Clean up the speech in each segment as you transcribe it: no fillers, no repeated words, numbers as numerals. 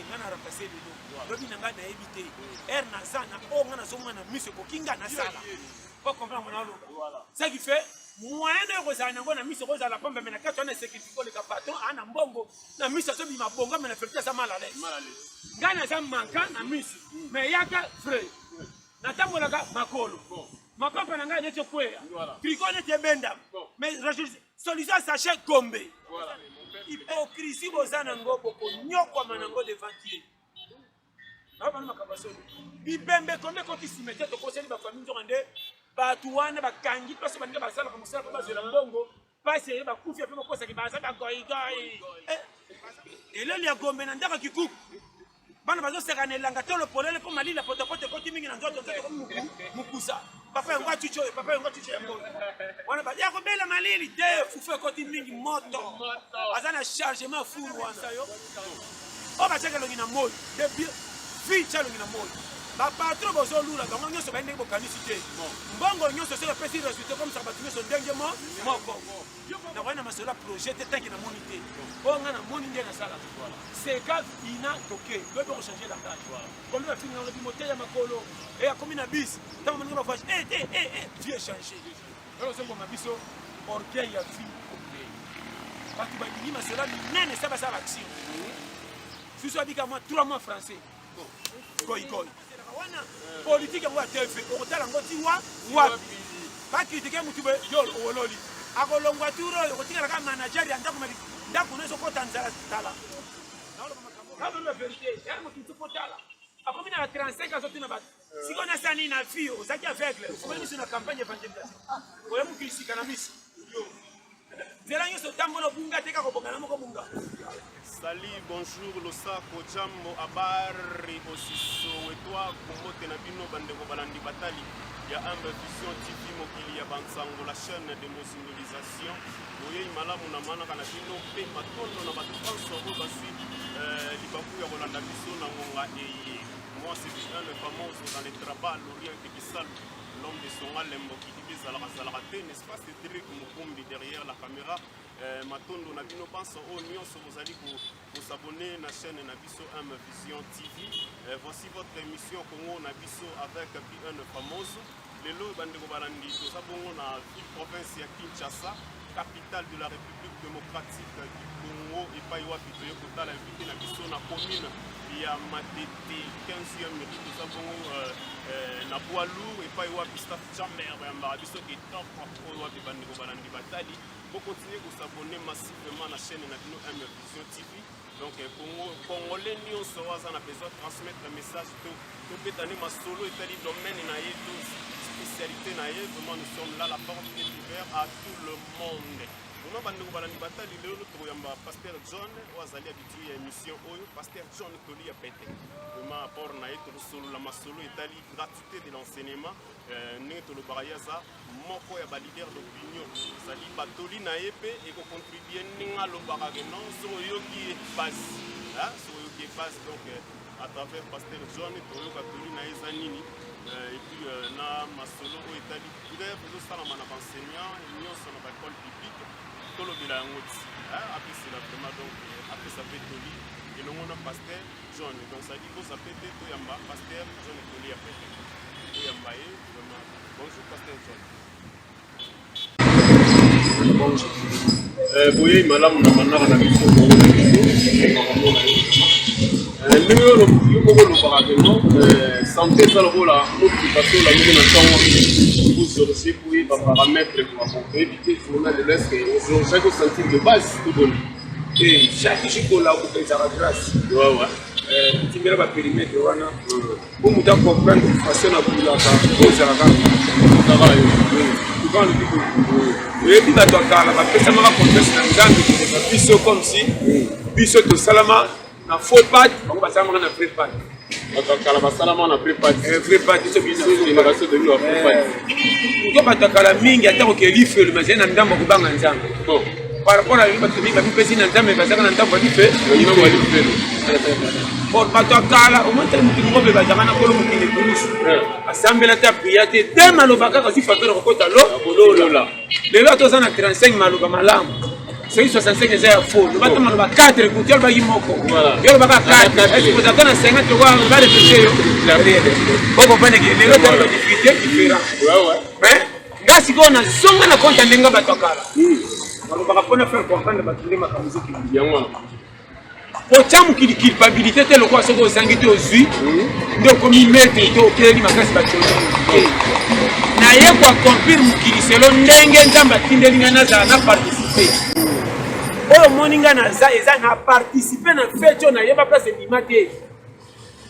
ngana remplacer le dos lobi nanga na éviter air na sana o ngana so mwana mise ko kinga na sala pas comprendre mon alo ça qui fait moyen de rozana nango na mise roza la pombe mena kato na sécurité ko le patron ana mbongo na mise so bi mabongo mena fait ça mal à l'aise ngana ça manka na mise mais yaka frère na tambola ka makolo ma papa nanga nete kwea tricot nete benda mais solution sachet gombe hypocrisie bozana ngobo ko nyokwa manango devant Dieu na bana makabasoni bibembe konde ko kisimete to koseli ba famille nzonde ba tuwana ba kangi parce ba ndeba sala comme ça ba zela mbongo parce ba kufia pe makosa ki ba sa ba goigoi et là ya gombe na ndaka kikuku bana bazo sekana elanga tolo polele po malila potopote ko timingi na nzoto ko mukusa papa yango tucho papa yango tucho yango wana ba ya ko bela malili de fufe ko timingi moto azana chargement fou wana yo o ba cheka longina moyo de vie cha longina moyo ba patron bozo lula bango nyoso ba ndenge bokanisite mbongo nyoso se pesi résultat comme ça ba tunyo so ndenge moko na wana masela projet te tanki na monité o ngana monité na sala c'est quand ina toqué doit pour changer la tâche comme la fini dans le moteur ya makolo et a comme na bis tant mon voyage vieux changer alors c'est comme biso orgueil ya vie parce que ba ni masela ni nene ça va ça l'action si so abika moi 3 mois français koi wana politique yango atefe okotala ngo tiwa wapi ba critiquer mutube yolo ololi akolongwa turo okotikala ka manager ya ndako mali ndako nezo ko tanzala tala kama la vérité ya mutu potala akomi na 35 ans sotina ba sikona sani na fio zaki aveugle komeni sur la campagne évangélisation oya mukisika na misi zela nyoso tambolo bunga teka ko bongana moko bunga. Salut, bonjour, Losako, Jambo, Abari, Osiso, et toi, Komote Nabino, Bandego Balandi Batali. Il y a un vision TV Mokili, Bansango, la chaîne de nos civilisations. Voyez, Malamu, Namana, Kanabino, Pe, Matono, Nabatuanso, Robasi, Libakou, Rolanda Biso, Namonga, et moi, c'est bien le fameux dans les travaux, l'Orient qui salue. L'homme de son Alembo qui divise à la raté, n'est-ce pas Cédric Mukumbi derrière la caméra. Matondo Nabino pense au Nyonso, vous allez vous abonner à la chaîne Nabiso M Vision TV. Voici votre émission Congo Nabiso avec un famoso. Les lots Bandego Balandi, nous avons la province de Kinshasa, capitale de la République démocratique du Congo et Païwa Pitoyo Kota, l'invité Nabiso na commune. Il y a Matete 15e mérite, nous avons Naboalou et Païwa Pistaf Chamber, Marabiso qui est top pour le Bandego Balandi Batali. Pour continuer à s'abonner massivement à la chaîne Nabino M Vision TV. Donc, Congolais, nous avons besoin de transmettre le message. Tout est année, ma solo est allé domaine, spécialité, vraiment nous sommes là, la porte est ouverte à tout le monde. Nous avons une bataille, Pasteur John, ou Azali habitué à l'émission, Pasteur John Toli a pété. Vraiment, pour solo, la solo est allé gratuité de l'enseignement. Nous avons le barayaza, mon frère est leader d'opinion. Azali Batoli Naepe et qu'on contribue à le barageno, sur Yogi et base. Sur Yogi et base, donc à travers Pasteur John, Toli Batoli Naezanini. Et puis, na masolo au Italie, tout à l'heure, ça m'a enseignant, nous sommes dans l'école publique. Tout le bilan après c'est vraiment donc après ça fait Toli et nous on a Pasteur John donc ça dit que ça fait tout yamba Pasteur John Toli a fait tout yamba vraiment bonjour Pasteur John bonjour boye malamu na manaka na biso santé ça le rôle là occupation la mise en temps vous aussi pour les paramètres pour éviter de l'est que chaque santé de base tout donne et chaque jour là vous faites la grâce ouais tu mets la périmètre wana pour nous comprendre façon à vous là cause la travail tu vas le dire et puis là toi là parce que ça m'a raconté ça dans biso comme si biso to salama na faux pas on va ça na prépare batakala basalama na prépare prépare c'est bien génération de nous prépare to batakala mingi atako ke life le mais na ndambo ko banga nzanga bon par rapport à l'image mingi ba pesi na ndambo ba saka na ndambo life ni mo life bon batakala au moins mutu ngobe ba jamana ko mutu ni police assemblée ta priate dem alobaka ko si fa faire ko talo lola lelo to sana 35 maloba malamu c'est 65 eza ya faux le batama le ba 4 écoute le ba yimoko yo le ba 4 est-ce que vous attendez 50 le va réfléchir yo bon comprendre que les autres ont difficulté différent mais ngasi ko na songa na compte ndenga batokala on va pas faire comprendre batuli makamuzo ki yango Pochamu qui culpabilité tel le quoi ce que sangité aux yeux donc comme il met to keli makasi batoli na ye kwa confirme qui selon ndenge nzamba tindelinga na za na participer oyo moninga na za eza na participer na fête na yeba place limité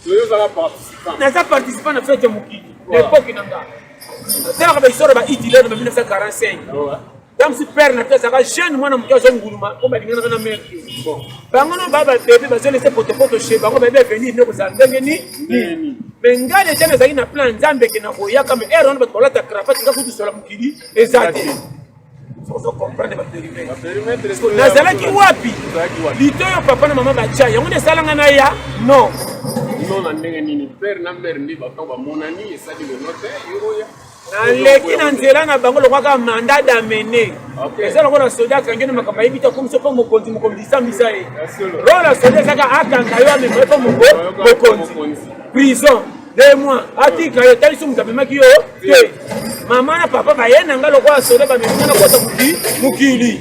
yo za participer na za participer na fête mukili l'époque nanga tala ba isoro ba itile en 1945 Comme si père n'a pas ça, jeune moi na mkia zo nguluma, ko ba lingana na mère. Bon. Bango no baba bébé ba zo laisser poto chez bango bébé venir ne ko za ndenge ni. Mais ngale tena za ina plan nzambe ke na boya kama eron ba tola ta cravate ka futu sola mukili ezate. Faut comprendre ba périmètre. Na zala ki wapi? Lito yo papa na mama ba cha, yango ne sala ngana ya? Non. Non na ndenge nini père na mère ndi ba ka ba monani esali le note yo ya. Naleki na nzela na bango lokwaka mandat d'amener. Eza lokola soda kangene makamba yibita komso po mokonzi sambisa ye. Rola soda saka akanga yo amemba po mokonzi. Prison 2 mois. Atika yo tali sumu tapemaki yo. Mama na papa ba yena nga lokola soda ba memena kota mukili.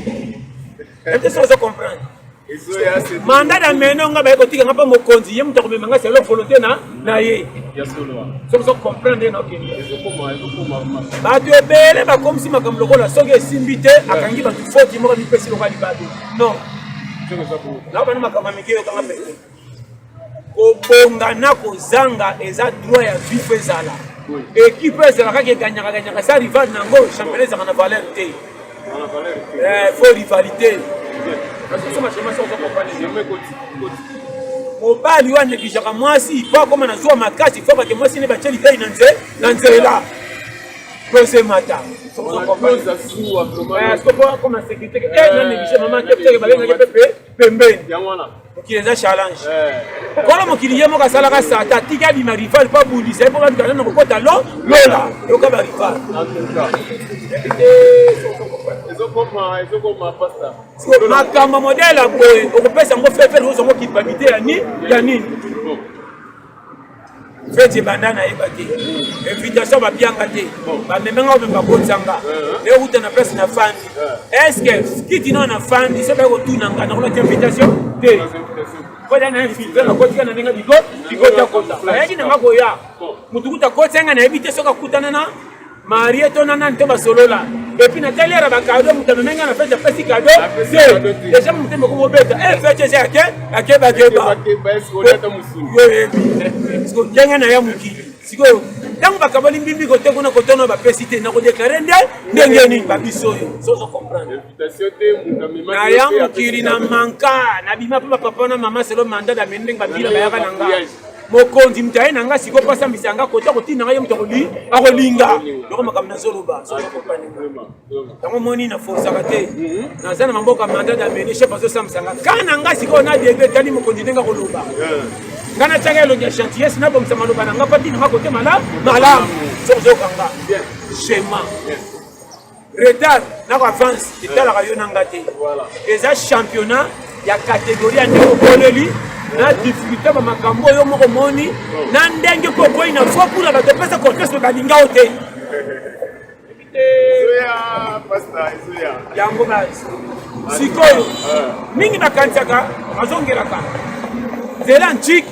Est-ce que vous comprenez? Mandat d'amener nga ba ko tika nga po mokonzi ye mutako memanga c'est leur volonté na ye. So vous comprenez non que bato ebele bakomi si makambo lokola soki esimbi te akangi bato foti moko mipesi lokola libado non na bana makambo mike yokanga pete kobongana kozanga eza droit ya vif ezala équipe ezalaka eganyaka sa rival nango championnat ezaka na valeur te faut rivalité mobali wana kijaka mwasi po koma na zuwa makasi fo ba ke mwasi ne ba cheli kai na nzela pose mata pose suwa vraiment comme la sécurité que na négligé maman te ba lenga pepe pembeni yangwana okileza challenge kola mokili ye moka sala ka sata tika bi ma rival pa bulisa po ba kana na kokota lola yo ka ba rival makambo modele ya boye okopesa yango fefele ozongo culpabilité ya nini feti ebanda nayeba te invitation babianga te bamemenga obe bakonzanga euta na place na fandi estce kiti no na fandi so bakotunanga nakolaki invitation te koda na infiltre nakotika na ndenge bikota kota ayaki nanga koya mutu kuta kotenga nayebi te soki akutana na Marie tonana nte basolola et puis natali ara ba cadeau mutu menga na fete pesi cadeau c'est déjà mutu moko mobeta fete c'est ake ba siko kenga na ya mukili siko tango bakabali mbimbi kote kuna kotono ba pesite na ko déclarer ndenge ni ba biso yo so comprendre invitation te mutu na ya mukili na manka na bima papa na mama selo mandat da mendeng ba bila ba yaka nanga mokonzi mtaye nanga siko pasa misanga kota kotina ngaye mutokoli akolinga loko makamna zoloba so kopani tango moni na force akate nazana mamboka mandat d'amener chef azo samsanga kana nga siko na debe tali mokonzi ndenga koloba ngana changa lo ya chantier sina bomsa maloba nanga pati na kote mala so kanga schéma retard na avance itala kayo nanga te eza championnat ya catégorie ya ndeko koleli na difficulté ba makambo yo moko moni na ndenge kokoi na fo pour ba pesa contexte ba linga ote yango ba sikoyo mingi bakanzaka azongelaka zela nchik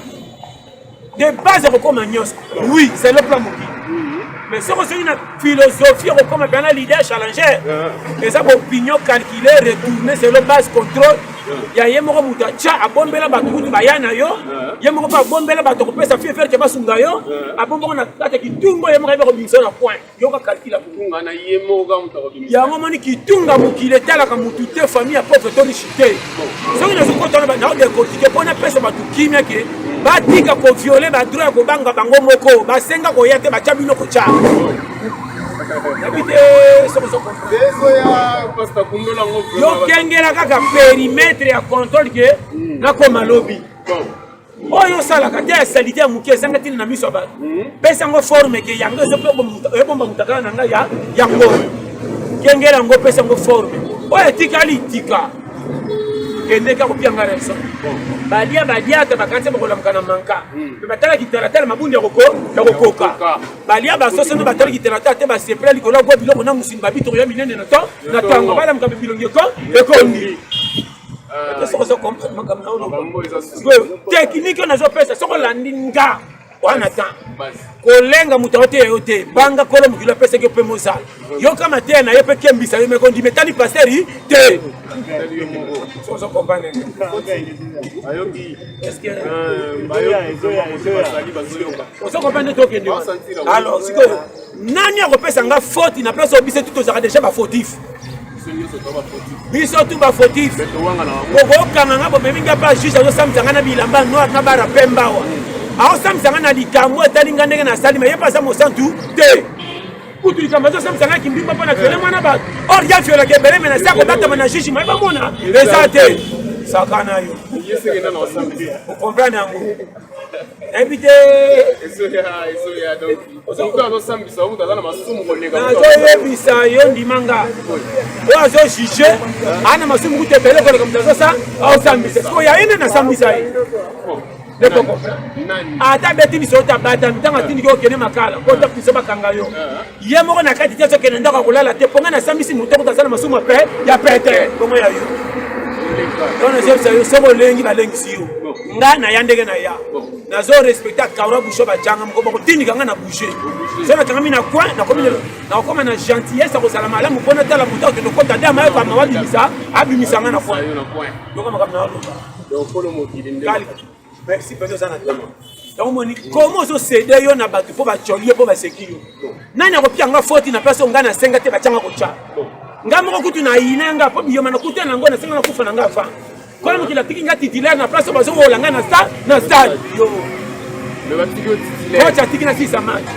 de base comme agnos oui c'est le plan moki mais c'est aussi une philosophie comme un leader challenger et ça opinion calculée retourner c'est le base contrôle ya yemoko muta cha abombela bato kutu bayana yo yemoko pa bombela bato ko pesa fier que basunga yo abomboko na kata kitungo yemoko ba ko bimisa na point yo ka calcula kutunga na yemoko muta ko bimisa ya mama ni kitunga mukile tala ka mutu te famille a pauvre to richité so ina zo kota na na de kotike pona pesa bato kimia ke batika ko violer ba droit ko banga bango moko ba senga ko yate ba chabino ko cha yo kengela kaka périmètre ya contrôle ke nakoma lobi oyo osalaka te ya salite ya moke ezanga ntina na miso ya bato pesa yango forme ke yango ebomba mutakala na ngai yango kengela yango pesa yango forme oyo etikali tika kende ka kopianga raison balia ta bakati bakolamka na manka mais batala kitala tala mabundi ya kokoka balia basoso no batala kitala te ba sepela likolo go biloko na musini babito ya minene na tango balamka bilongi ekondi soko comprendre makamna ono technique on azo pesa soko landinga wana ta kolenga mutote yote banga kolo mukilo pesa ke pe mosala yo kama te na yepe kembisa yo mekondi metali pasteri te soko comprendre ayoki est-ce que soko comprendre to kende alors siko nani akopesa nga faute na place obise tout ozaka déjà ba fautif biso tout ba fautif okokanga nga bomeminga pa juge azosambisanga na bilamba noir na bara pembawa aosambisanga na likambo etalinga ndenge na sali me ye pasa mosantu te kutu likambo azosambisanga kimbimba mpo na viole mwana bato or ya violaka ebele me na se akobatama na juge maye bamona eza te saka na yo okomprane yango nayebi te nazoyebisa yo ndimanga oyo azojuge ana masumu kutu ebele koleka moto aosambisa siko ya ine nasambisa ye ata beti biso tabata ntango atindiki okende makala kota biso bakanga yo ye moko na kati te azokende ndako akolala te mponga nasambisi moto kutu azala masumu ape ya pete bongo ya yo donc nazobisa yo soko olengi balengisi yo nga na ya ndenge na ya nazo respecta kaura busho bajanga moko bakotindika nga na bouge so nakangami na coin nakokoma na gentillesse akozala malamu mpona tala moto akende okota de amayo kama abimisa nga na coin donc makambo na oloba merci peut-être ça na tema donc moni comment ozosede yo na bato mpo bacoli yo mpo baseki yo nani akopia nga foti na place nga na senga te batianga kotia nga moko kutu na ine nga mpo biyoma na kuta na ngo na senga na kufa na nga fa kola mokili atiki nga titulaire na place bazokola nga na stade yo coach atiki na 6 match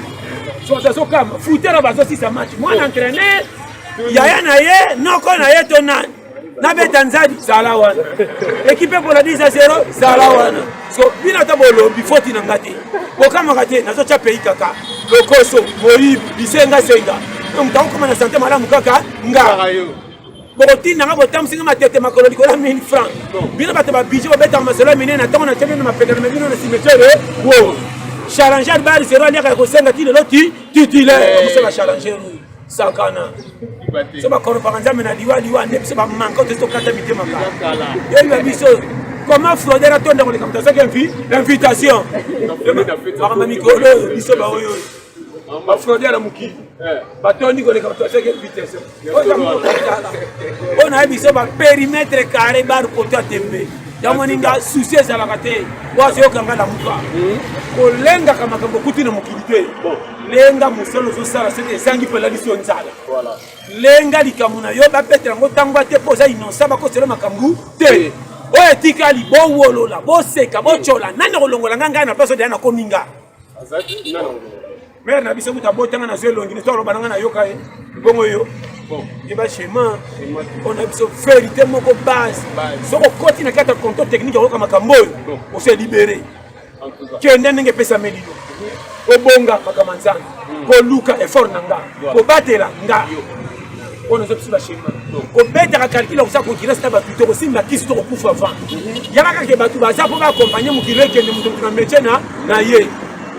so azokama futera bazo 6 match mwana entraîneur yaya na ye noko na ye to nani nabeta nzadi zala wana ekipe pour la 10-0 zala wana so bina ta bolobi foti na ngate bokamaka te nazotia pays kaka lokoso moyibi bisenga mtango koma na santé malamu kaka nga bokotinda nga botambusinga matete makolo likolo 1000 francs bino bato babije bobetaka masolo minene na ntango na tiamino mapekana mabino na cimetière wo challenger bari zero aliaka ya kosenga ti lelo titulaire okosala challenger sakana so bakoropaka nzambe na liwa nde biso bamanka ote tokata mitema kala yebiba biso comment frauder atonda koleka moto azaki invitation bakamba mikolo biso baoyo bafrauder na mokili batondi koleka moto azaki invitation oyo nayebi biso baperimetre carré bar koto atembe yango ninga susi ezalaka te wazoyokanga na muka kolengaka makambo kuti na mokili te lenga mosolo ozosala soki ezangi mpe elali so nzala lenga likambo na yo bapetela yango ntango te mpo oza inosa bakosela makambo te oyo etikali bowolola boseka botyola nani kolongola nga ngai na place odeya nakomi nga mere na biso kuta botanga na zo elongi to aloba nanga nayoka ye bongo yo yeba shema ona biso vérité moko base soko koti na kata contrôle technique oyoka makambo oyo ose libéré kende ndenge epesa melilo obonga makambo nzambe koluka effort na nga kobatela nga ona zo biso bashema kobetaka calcule okosa kokila sita bato te kosimba kisi to kokufa avant yaka kaka bato baza mpo baakompagne mokili ekende moto na métier na ye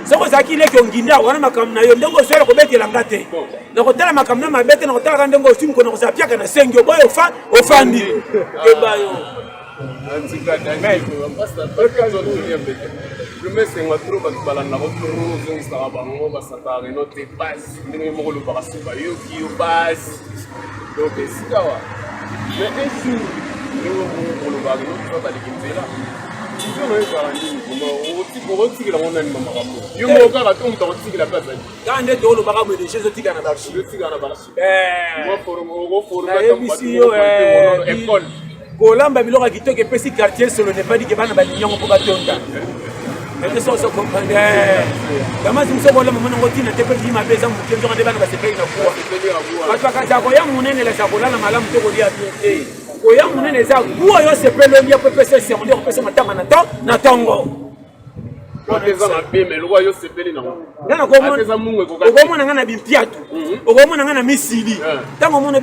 soko ozalaki leki onginda wana makambo na yo ndenge osoyela kobetela nga te nakotala makambo na mabe te nakotalaka ndenge osimiko na kozala piaka na sengi oboyo ofandi ebayo lumesenga tro bato balandaka toro ozongisaka bango basaka reno te basi ndenge moko olobaka so bayoki yo basi donc esika wa mais un jour ndenge moko olobaka reno tuza baleki nzela okotikela ngo nani mamakambo yo moko kaka to moto akotikela mpe azali kaka nde to olobaka boye de chose otikala na barchiyebisi yo école kolamba biloko ya kitoko epesi quartier solo nepadi ke bana balinyango mpo batonda ete soso comprendre damasi moso bolamba monango ntina te mpe mabe eza moke nzoka nde bana basepeli na kuwa bato bakata koya monene elasa kolala malamu to kolia bien te koya monene eza kuwa yo sepeli olia mpo epesa esekonde kopesa matanga na ntongo okomona nga na bimpiatu okomona nga na misili ntango omona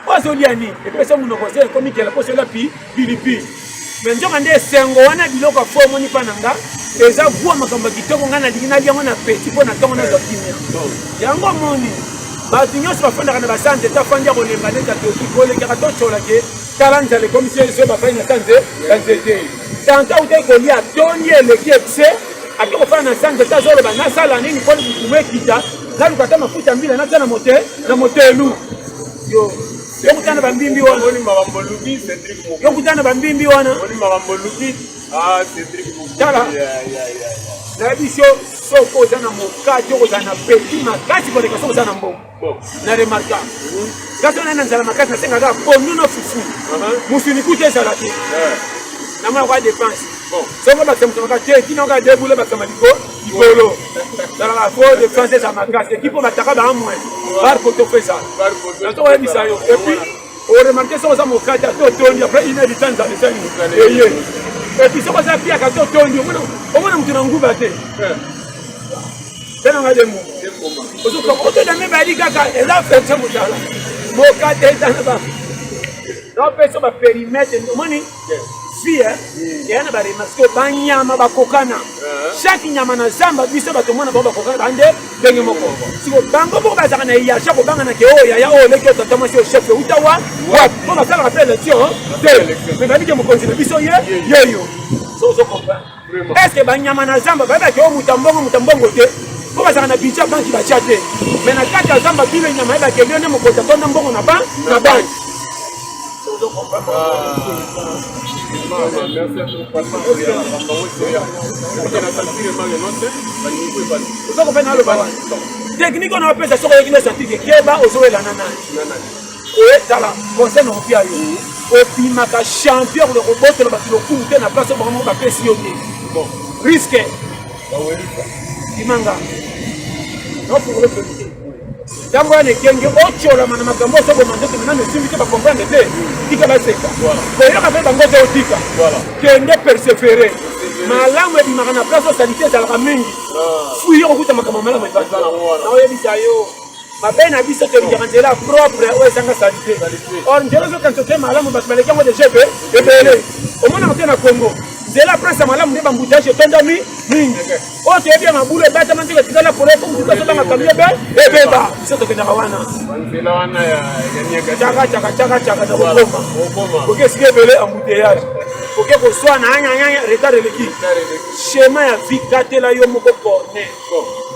ozolia nini epesa monoko se ekomikela mpo sola pilipi mais nzoka nde esengo wana biloko fo omoni mpa na nga eza bwa makambo kitoko ngai nalingi nalia yango na peti mpo na ntongo nazwa kimia yango moni bato nyonso bafandaka na basante tafandi ya kolemba nde kolekaka totolake tala nzala ekomisi so bafai na sanze ya nzete tanta ute kolia tondi eleki epse ake kofana na sanze tazoloba nasala nini mpo butumu ekita naluka ata mafuta mbila natia na motelu yo yokutana bambimbi wana yokutana bambimbi wana tala na biso soko oza na mokati okozala na peti makasi koleka soko oza na mbongo na remarka kasi wana na nzala makasi nasengaka pondu na fufu musuni kuta ezala te namona kwa dépense soko basamusamaka te tina oka debule basama likolo zalaka fo dépense eza makasi ekipo bataka baamwe bar poto feza nazokoyebisa yo epuis oremarke soko oza mokati atotondi après une heure du temps nzala esani eye epuis soko oza piaka totondi omona mutu na nguba te tenanga demu otodame bali kaka eza fete motala mokati etana ba naopeso baperimetre omoni fille eya na baremarke banyama bakokana chaque nyama na zamba biso bato mwana bango bakokana bande ndenge moko siko bango moko bazaka na yasha kobangana ke oyo yaya oyo leki otata mwasi oyo chef euta wa mpo basalaka mpe élection te me babike mokonzi na biso yeyo sozo comprendre est ce que banyama na zamba bayebake oyo mutambongo te mpo bazaka na budget banki batya te me na kati ya zamba bino nyama yebake bino nde mokonzi atonda mbongo na banki technique on appelle ça sur les scientifiques keba ozowelana nani oyetala conseil na opia yo opimaka champion le robot na bato lokumu te na place bango bapesi yo te risque imanga nofungole polisi ntango wana ekenge otolama na makambo osokoma nzoto minano esimbi te bakomprendre te tika baseka koyoka mpe bango te otika kende persevere malamu ebimaka na place osalite ezalaka mingi fuye kokuta makambo malamu naoyebisa yo mabe na biso tolingaka nzela propre oyo ezanga salite or nzela ozokanisa te malamu bato baleki yango deja ebele omonaka te na congo nzela presse ya malamu nde bambutage etondami mingi oyo toyebi ya mabulu ebatama nzela etikala pole po motuka azobanga kamio ebeba biso tokendaka wana caka na kokoma koki esiki ebele embouteillage koki koswana anyanyanya retard eleki schéma ya vi katela yo moko corner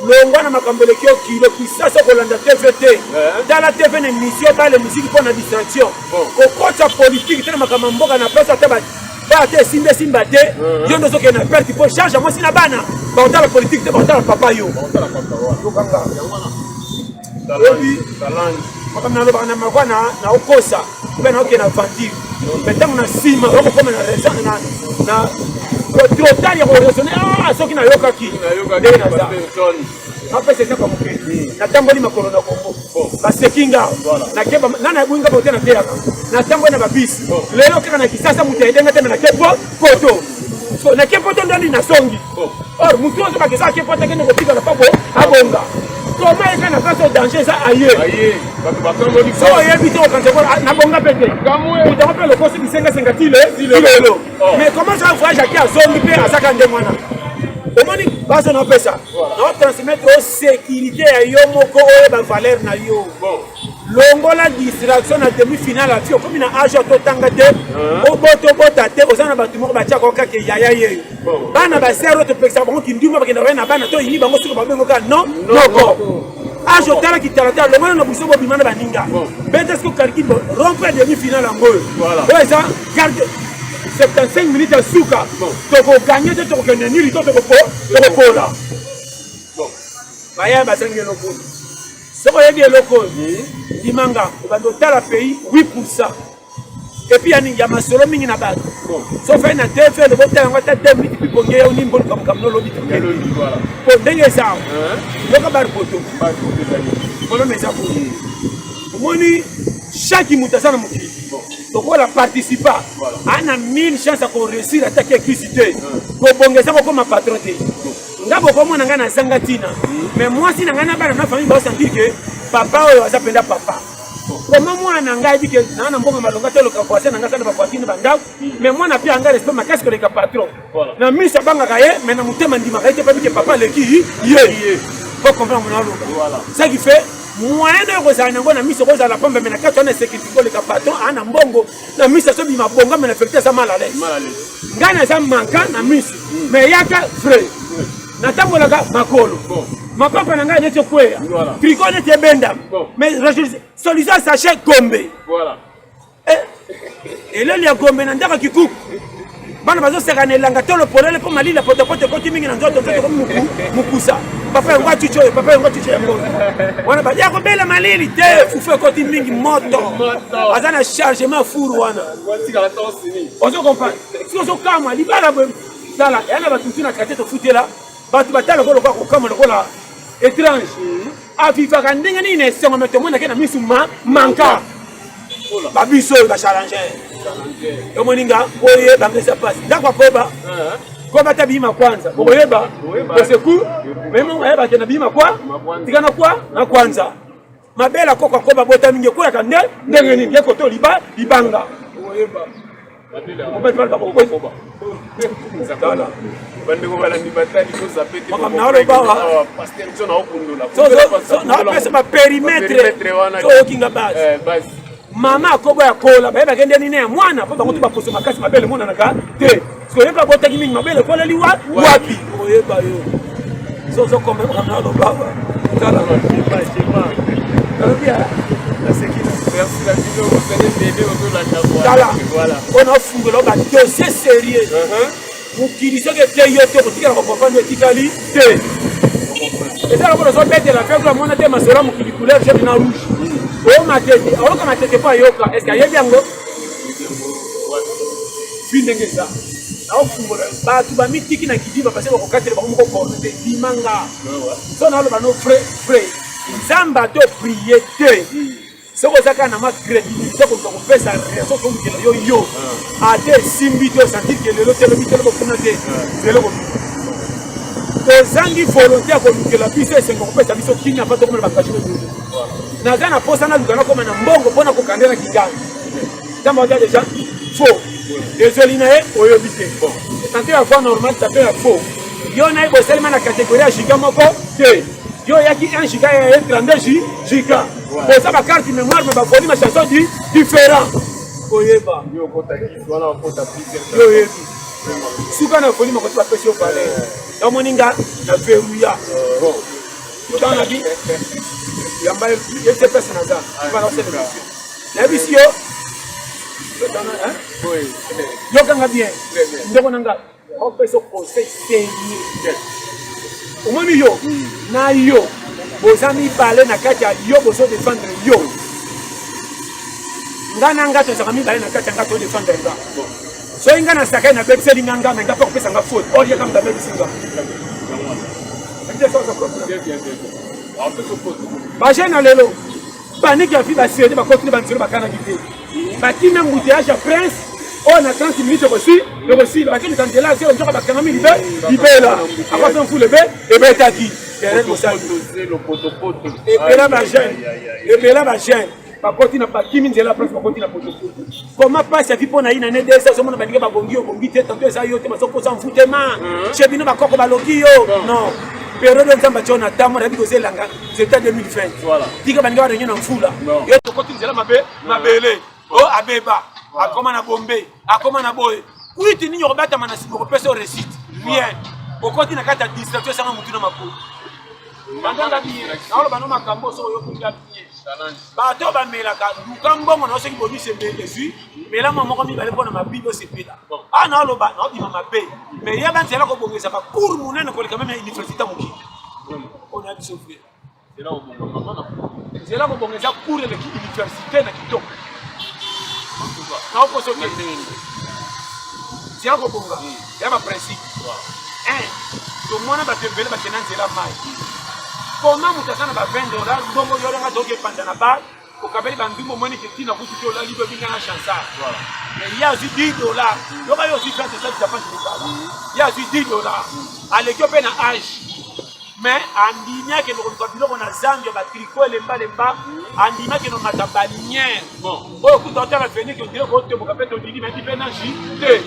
longwa na makambo eleki yo kilo kisasa kolanda tv te tala tv na émission bale musiki mpo na distraction kokotisa politike te na makambo ya mboka na place ata bate esimba te yo nde ozokende na perte mpo charge mwasi na bana baotala politike te baotala papa yo makambo nalobaka na makwa na okosa mpe naokende na aventure mpe ntango na nsima okokoma na trotar ya koresone soki nayokaki ndenge naza apesa ezaka moke natamboli makolo na kongo baseki nga nana ebwinga bote nateyaka natamboli na babisi lelo kaka na kisasa moto edenga te me nake poto nake poto ndani nasongi or motu ozo bakesa ake poto akende kotika na pako abonga koma eka na place danger eza aye so oyebi te okanza nabonga mpe te motango mpe lokosi bisengasenga ti lelo mais comment ça voyage aki azongi mpe azaka nde mwana omoni baso napesa naotransmettre osécurité ya yo moko oyo bavaleur na yo longola distraction na demi-finale afi okomi na age ototanga te obotobota te oza na bato moko batiaka okaka yaya yeyo bana basere oyo topekisaka bango kindimo bakenda baye na bana to yini bango soki babengoka noko age otalaki talatala longola na buso bobima na baninga bete soki okaliki rompre demi-finale yango oyo oyo eza garde 75 minutes ya suka tokoganye te tokokende nili to tokopola baya basengi eloko soko oyebi eloko oyo ndimanga obanda otala pays 8% epuis ya masolo mingi na bato so fai na tv lobotala yango ata 2 minutes piponge yo nimboluka makambo nolobi po ndenge eza yoka bari poto kolome eza po omoni chaque moto aza na mokili tokola participa ana 1000 chance akoréussir ataki ekrisi te kobongesa kokoma patron te nga bokomona ngai nazanga ntina mais mwasi na ngai na bana na famille baosentir ke papa oyo aza mpenza papa Comment moi nanga dit que na mbongo malonga te le kakwase nanga sana ba kwatine banda mais moi na pia anga respect makasi que le patron na misa banga kaye mais na mutema ndima kaye te pas que papa le qui yé faut comprendre mon alo voilà ça qui fait moyen de rozana ngo na misa rozana pombe mais na kato na sécurité le patron ana mbongo na misa so bi mabonga mais na fekte ça mal à l'aise ngana ça manka na misa mais yaka frère na tambola ka makolo ma papa n'a pas été quoi tricot était benda mais solution sachet gombe voilà et là il y a gombe na ndaka kiku bana bazo sekana elanga tolo polele po mali la pote pote koti mingi na nzoto nzoto comme mukusa papa ngwa tucho papa ngwa tucho yango wana ba ya ko bela malili te fufe koti mingi moto azana chargement four wana ozo comprendre si ozo kama libala sala yana batutu na kate to futela batu batala ko lokwa ko kama lokola étrange afifaka ndenge nini esengo me tomona ke na misu manka babiso ba challenger omoninga oye bangesa passe ndakwa koba tabima kwanza oyeba seku memo oyeba ke na bima kwa tikana kwa na kwanza mabela koba bota mingi ko ya ndenge nini yeko to libanga oyeba mabela koba bandeko balandi batali ko zapete ko pasteur zona okundula so na périmètre so kinga base mama akobo ya kola ba kende nini ya mwana po bakutu baposo makasi mabele mona naka te so yeba bota kimi mabele kola liwa wapi oyeba yo so kombe na lo baba tala on a fondé le dossier sérieux. Vous qui dites que tu es comprendre Tikali, et ça, on a fait la fête, on a fait ma soeur qui couleur jaune et rouge. Oh, ma tête, alors que ma tête n'est pas yoka, est-ce qu'il y a bien go? Fin de ça. Alors, tu vas mettre qui n'a qui va passer au cadre de mon corps, des manga. Son alors, nos frères, ils ont battu prier. C'est pour ça qu'on a ma crédibilité pour qu'on fasse sa réaction comme yo a des simbitos sentir que le lotel le communauté c'est le des angi volontaires pour que la puisse c'est qu'on peut ça biso qui n'a pas de comme le bakachiro na gana posa na lugana comme na mbongo pona ko kandela kigana kama on a déjà faux désolé na oyo bité bon tant que la voix normale ça fait faux yo na ibo seulement la catégorie giga moko te yo yaki 1 giga et 32 giga pour ça ma carte mémoire mais ba folie ma chanson différent oyeba yo kota ki wana kota plusieurs yo yebi suka na folie ma kota ba pesi au palais ya moninga na verrouilla bon dans la vie yamba yete pesa na za ba na c'est le monsieur yo kanga bien ndeko nanga on peut se conseil sérieux au moins yo na yo bozami balé na kati ya yo bozo défendre yo ngana ngato za kami balé na kati ya ngato défendre nga so inga na sakai na bexeli nganga menga pa kopesa nga faute or ya kama dabe singa ba jeune lelo panique ya fi ba série ba continue ba nselo ba kana gité ba tina mbouteillage ya prince on a 30 minutes aussi ba kini kandela c'est on joue ba kana mi libela apa son fou levé et ben taki et bela ba jeune ba continue ba kimi nzela prince ba continue na potopoto comment passe ya vie pona ina ne desa so mona ba linga ba bongi te tanto esa yo te ba so ko sans foutema chebino ba koko ba loki yo non période nzamba chona tamo rabi ko zelanga c'était 2020 voilà tika banga réunion en fula yo to continue nzela mabele oh abeba akoma na bombe akoma na boye kuiti ninyo robata manasibo ko pesa receipt rien au continue na kata distraction sanga mutu na mapo bandanga bien na ba no makambo so yo kuja bien bato ba melaka lukambo na osengi bomi sembe dessus mais là maman ko mi bale pona mabibo sepela ah na lo ba na bi mama pe mais ya ban tela ko bongeza ba cours munene ko quand même université moki on a dû souffrir c'est là où maman na c'est là ko bongeza cours de l'université na kitoko na ko so ke c'est là ko bonga ya ba principe to mona ba tembele ba tenanze la mai comment mutasana ba $20 ndongo yo nga doke panda na ba ko kabeli ba ndimbo moni ke tina kutu to la libe binga na chansa voilà mais il y a aussi $10 yo ka yo aussi faire ça ça pas de il y a aussi $10 à l'équipe na âge mais andimia ke no biloko na Zambia ba tricot lemba andimia ke no mata balinière oyo kuta otala veni ke ndire ko temboka pe to dini mais ti pe na ji te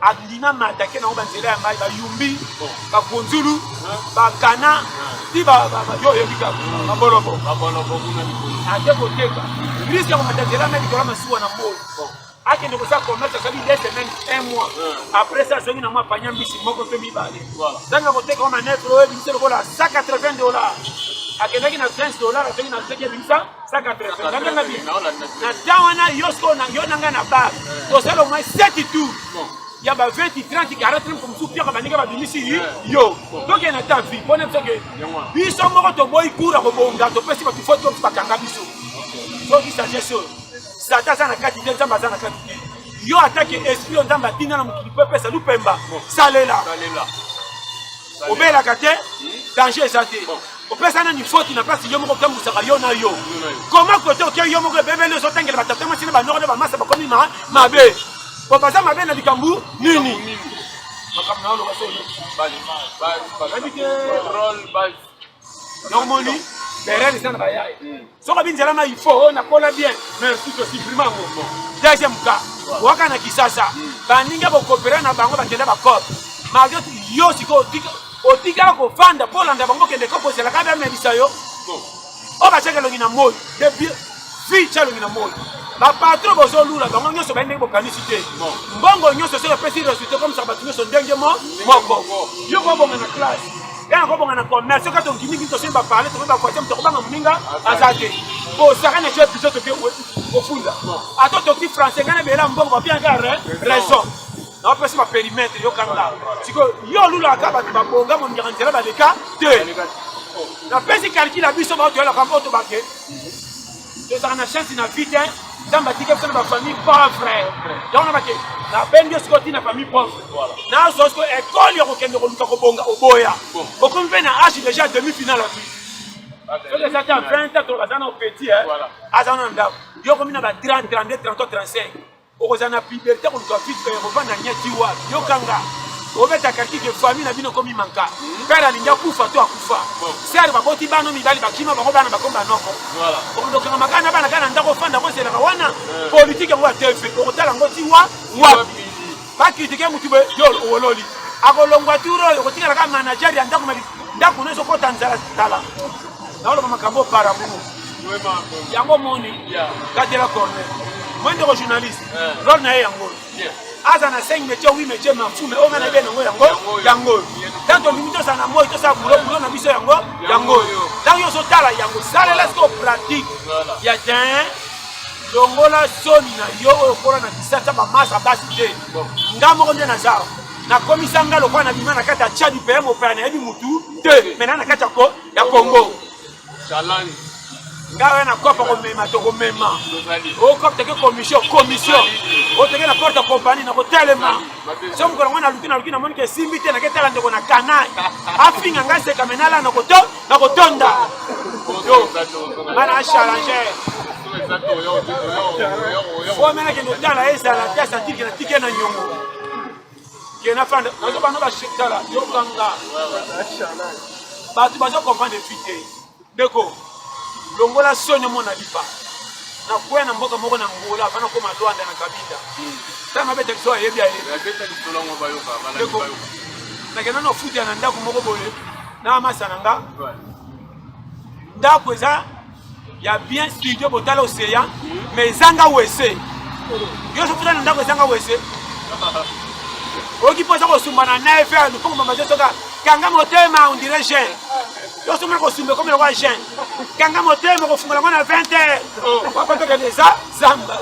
andimia mata ke na ba nzela ya mai ba yumbi ba konzulu ba kana ti ba yo bika ba bolobo kuna ni ate ko teka risque ko mata nzela na bikola masuwa na mbo ake ndeko sa commerce ça dit 2 semaines 1 mois après ça zongi na moi panya mbisi moko pe mibale danga ko teka ma net ro ebisi ko la $180 akendaki na $15 zongi na teke bisa 180 danga bi na tawana yosko na yo nanga na bar to sala au moins 7 tours ya ba 20 30 40 comme soupir ka banika ba bimisi yo donc na ta vie bonne parce que biso moko to boy kura ko bonga to pesi ba tu photo ba kanga biso donc il s'agit de Satan sana kati de nzamba sana kati yo attaque esprit on nzamba tina na mukili pepe sa lupemba salela obela kate danger ezate opesa na ni faute na place yo moko kambusa ka yo na yo comment côté OK yo moko bebe le sotengela batata ma sina ba nord ba masa ba komi mabe po baza mabe na likambu nini makamna lo baso bali normally Berel est dans la baille. So ka binzela ma il faut na kola bien mais tout aussi vraiment bon. Deuxième cas, waka na kisasa. Baninga bo coopérer na bango bakenda ba cop. Malgré yo siko otika ko fanda Polanda bango kende ko poser la kada medisa yo. O ba cheka longi na moyo. De fi chalo longi na moyo. Ba patron bozo lula bango nyoso ba ndenge bo kanisité. Mbongo nyoso se pesi résultat comme ça ba nyoso ndenge moko. Yo ko bonga na classe. Et encore on a commerce quand on dit que tu vas parler tu vas quoi tu vas pas m'inga azate pour ça quand tu es plus que au fond là attends ton petit français quand est là on va bien garder raison non parce que ma périmètre yo kanga siko yo lula ka ba bonga mon garantie ba leka te na pesi calcul la biso ba to la kampo to baké to ça na chance na vite dans ba tika na famille pauvre donc na baké na bendio skoti na famille pauvre na so ko école yo ko kende ko luka ko bonga oboya beaucoup pe na âge déjà demi-finale so les attends 20 ans to bazana au petit azana nda yo ko mina ba 30 32 33 35 okozana puberté ko luka vite ko revendre na nyati wa yo kanga obeta kaki ke famille na bino komi manka père alinga kufa to akufa sere baboti bano mibali bakima bango bana bakomba noko voilà okodoka makana bana kana ndako fanda ko sela wana politique ngo atefe okotala ngo ti wa ba critiquer mutu be yo ololi akolongwa turo yo kotika ka manager ya ndako mali ndako neso ko tanzala tala na olo makambo para mungu yango moni kadela corner moi de journaliste rôle na yango aza na 5 métiers 8 métiers mafume o ngana be nango yango tanto limito sana moi to sa bulo na biso yango donc yo so tala yango sala la ko pratique ya ten longola soni na yo okola na kisasa ba masa basi te ngamo ko na zao na komisanga lo kwa na bima na kata cha du PM opera na ebi mutu te mena na kata ko ya Congo challenge ngawe na kopa ko mema to ko mema o kopte ke commission o teke na porte compagnie na ko telema so mo ko na lukina moni ke simbite na ke tala ndeko na kanai afinga ngase kamenala na ko tonda mana challenge o mena ke ndala esa la tesa tiki na tike na nyongo ke na fanda na so bana ba shitala yo kanga ba tu ba zo comprendre fité deko longola sonyo mona lipa na kwena mboka moko na ngola bana ko madwanda na kabinda tama bete so yebi bete solongo bayoka bana bayoka na kena no futi na ndako moko boye na masana nga ndako eza ya bien studio botala océan mais zanga wese yo so futa na ndako zanga wese oki posa ko sumba na nefe no ko mama soka kanga motema on dirait jeune yo so mako sumba comme le roi jeune kanga motema ko fungola ngona 20 heures kwa kwa toka deza zamba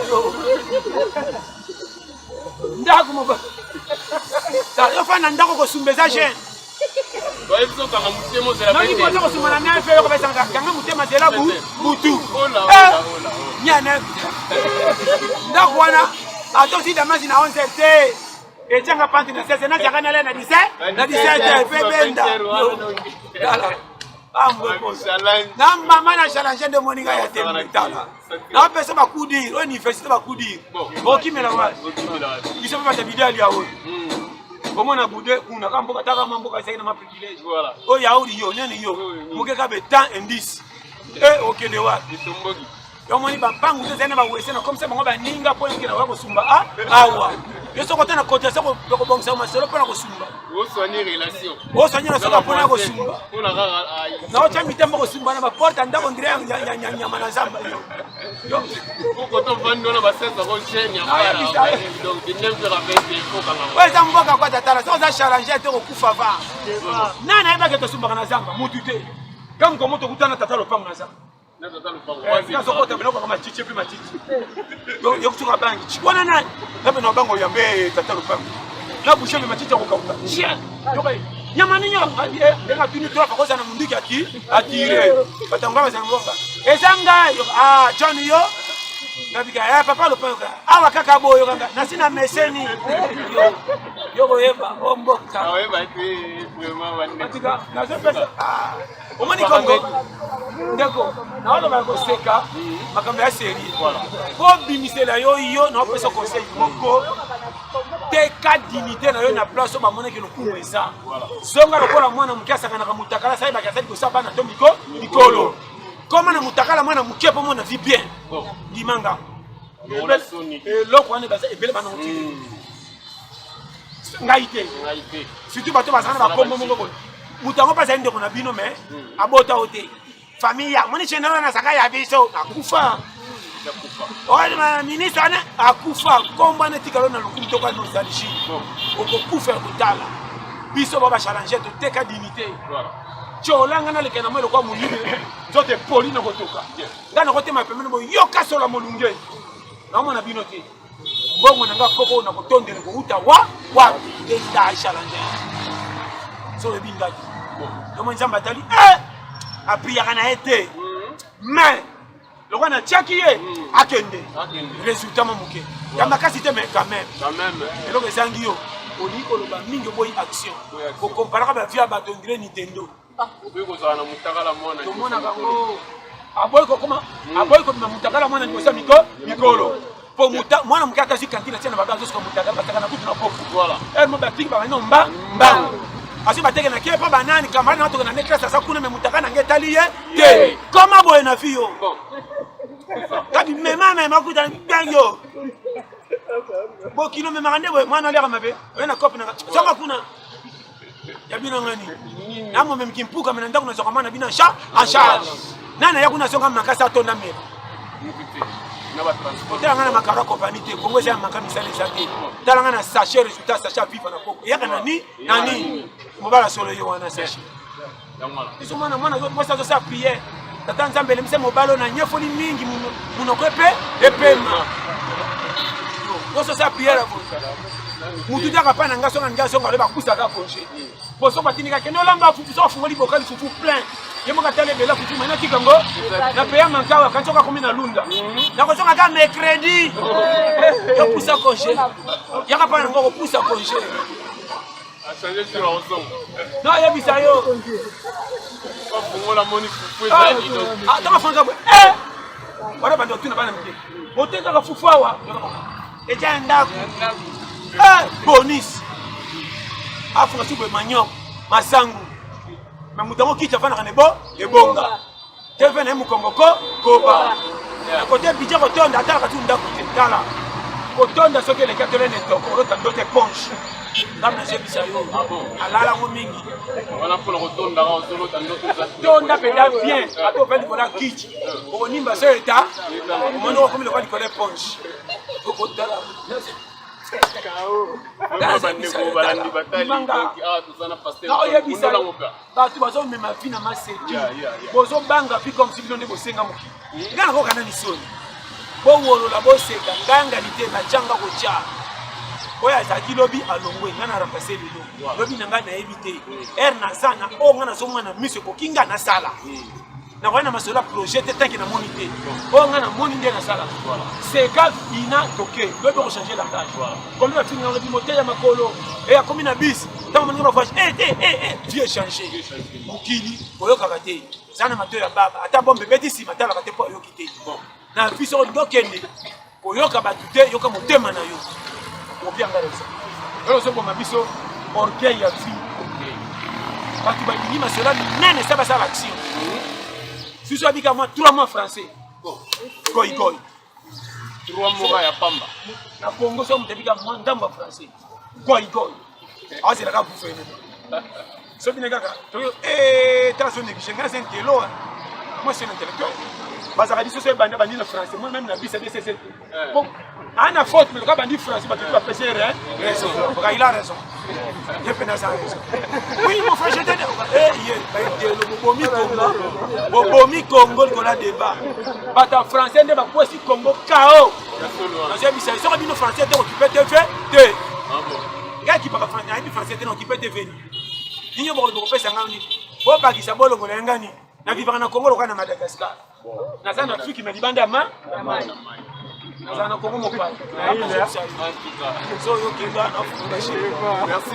ndako mo ba ta yo fana ndako ko sumba za jeune ba ezo kanga motema zela 20 heures no ko sumba na nefe ko pesa kanga motema zela butu nyane ndako wana atosi damazi na 11 heures et tiens panti na 16 na tianga na 17 bebenda dala ambo na mama na challenge de moninga ya tala na pesa bakudi université bakudi okimela wa biso ba ta video ali awo Comment on a boudé, on a rambo katara mambo kasai na ma privilège. Voilà. Oh yaoudi yo, nani yo. Moke ka be temps indice. Ok de wa. Itombogi. Yo moni ba pangu te zena ba wese na comme ça bango ba ninga po ngina wa ko sumba awa. Yo so kota na kota sa ko bongisa ma solo pa na ko sumba. Wo soigner relation. Wo soigner na so ka pona ko sumba. Pona kaka ai. Na o chambi tembo ko sumba na ba porta ndako ndire nya mana zamba yo. Yo ko to vando na ba senza ko chenya para. Donc dinem faire avec il faut kanga. Ouais ça mboka kwa tatala so za challenger te ko kufa va. Nana eba ke to sumba na zamba mutute. Comme comment to kutana tatalo pangu na zamba. Na tatalo pangu. Kaso kota binoko kama chichi pe machichi. Yo kutuka bangi. Chikwana nani? Ngabe na bango yambe tatalo pangu. La bouche me machichi ko kauta. Chien. Yo kai. Nyamani nya nga tuni tropa koza na mundiki atire. Batangwa bazangomba. Ezanga yo John yo. Ngabika papa lo pangu. Awa kaka boyo kanga. Na sina meseni. Yo boyeba omboka. Aweba tu vraiment wande. Atika na pesa. Omani kongo. Ndeko na wale ba koseka makambo ya série voilà ko bimisela yo na pesa conseil moko teka dignité na yo na place ba moneke no kumweza zonga lokola mwana mkiasa kana mutakala sai ba kasali ko saba na tomiko mikolo koma na mutakala mwana mukepo mwana vi bien dimanga loko ane basa ebele bana mutili ngaite surtout bato bazana ba pombo moko mutango pasa ndeko na bino mais abota ote famille ya moni chenana na saka ya biso akufa oye ma ministre ana akufa komba na tikalo na lukumu toka no zalishi okokufa kutala biso baba challenger to teka dignité cholanga na lekena mo lokwa mulibe zote poli na kotoka ngana kote mapemene mo yoka sola molunge na mona bino te bongo nanga koko na kotondele ko uta wa enda challenger so le bingati yo mo nzamba tali apriaka na été mais le roi na tchakiye akende résultat mamuke kama kasi te mais quand même et le rezangi yo oni koloba mingi boy action ko comparer ba via ba tondre Nintendo obi ko zana mutakala mona to mona kango aboy ko koma aboy ko mutakala mona ni kosa mikolo po mwana mukaka si kantina tena bagazo ko mutakala bataka na kutu na poko voilà mo ba tinga ba no mba asi bateke na kepa banani kama na watu na necklace sasa kuna memutaka na ngetali ye koma boye na fio kabi mema kuta bango bo kilo mema ngande boye mwana leka mabe na kopi na songa kuna ya bina ngani namo memkimpuka mena ndako na songa mana bina en charge nana ya kuna songa makasa to na mera Tala ngana makara compagnie te Kongo za makamisa les amis. Tala ngana sachet résultat sachet vivre na koko. Yaka nani mobala solo yo wana sachet. Iso mwana moi ça ça prière. Tata nzambe le mse mobalo na nyefoli mingi munokepe epema. Yo ça prière avo. Mutu taka pa na ngaso ngale ba kusa ka congé. Poso batinika keno lamba fufu so fungoli bokali fufu plein. Yemo katale bela fufu mena kikango na peya mankawa kanchoka kumi na lunda na kosoka ka mercredi yo poussa congé yaka pa na ngoko poussa congé a changer sur la raison non ya bisayo pas fungola moni fufu ezali donc tama fanga wala bando tuna bana mke oteka ka fufu awa eja ndako bonus afunga subu manyo masangu mutango kicha fana kanebo ebonga tefe na mukongoko koba côté budget kotonda ataka tunda kutala kotonda soki le katole ne toko rota dote ponche ngamna jebisa yo alala ngo mingi wana pona kotonda ka solo tandoto za tonda peda bien ato veli kola kichi onimba so eta mono ko mi le kwa likole ponche kokotala bato bazomema vi na maseki bozobanga pi comme si bino nde bosenga moki nga na kokana misoni bowolola boseka ngangani te bacanga kotya oyo azalaki lobi alongwe nga na rampase lelo lobi na ngai nayebi te ere naza na oyo nga nazomona miso ekoki nga nasala nakoya na masolo ya projet te tanke namoni te oyo nga namoni nde nasala seka ina toke lobi okochange langage komi bafinga lobi moteya makolo akomi na bis ntango moninga bavoyage vie échange mokili oyokaka te eza na matoi ya baba ata bombe beti nsima talaka te mpo oyoki te na biso ndokende koyoka bato te yoka motema na yo opianga leza oyo ozoboma biso orgueil ya vie bato balingi masolo minene esa basala action susu abika mwa 3 mois français goigoy 3 mois ya pamba na Congo so moto abika mwa ndambo ya français goigoy azelaka bufene so bine kaka tala so néglige nga c'est un télo moi c'est un intellectuel bazaka biso so ebanda bandi na français moi même na bisa DCC bon ana faute mais le bandi français bato ba pêcher raison il a raison je peux ça raison oui mon frère je te dis bobomi Congo ko la débat bata français nde ba posi Congo KO na je bisa so bino français te occupé TV te gars qui parle français ni français te occupé TV ni bo ko pesa ngani bo bakisa bolo ko ngani na vivre na Congo lokana Madagascar na sana Afrique me libanda ma na Congo mo pa merci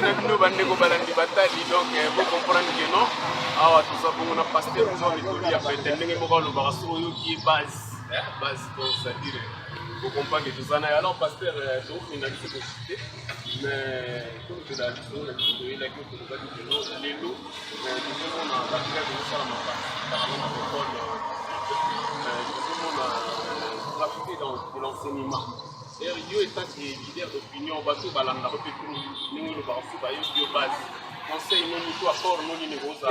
na bino bandeko balandi batali donc vous comprendre que non awa tout ça pour na pasteur nous on est ya pete ndenge moko lo baraso yo qui est base donc ça dire vous comprenez tout ça alors pasteur donc il a dit que c'était mais comme que la vision la vidéo il a que nous va dire non les loups mais nous on a la prière de ça ma part dans l'enseignement. D'ailleurs, étant leader d'opinion, bateau balanda repétou nous le barfou ba yo base. Conseil non ni apport non ni négoza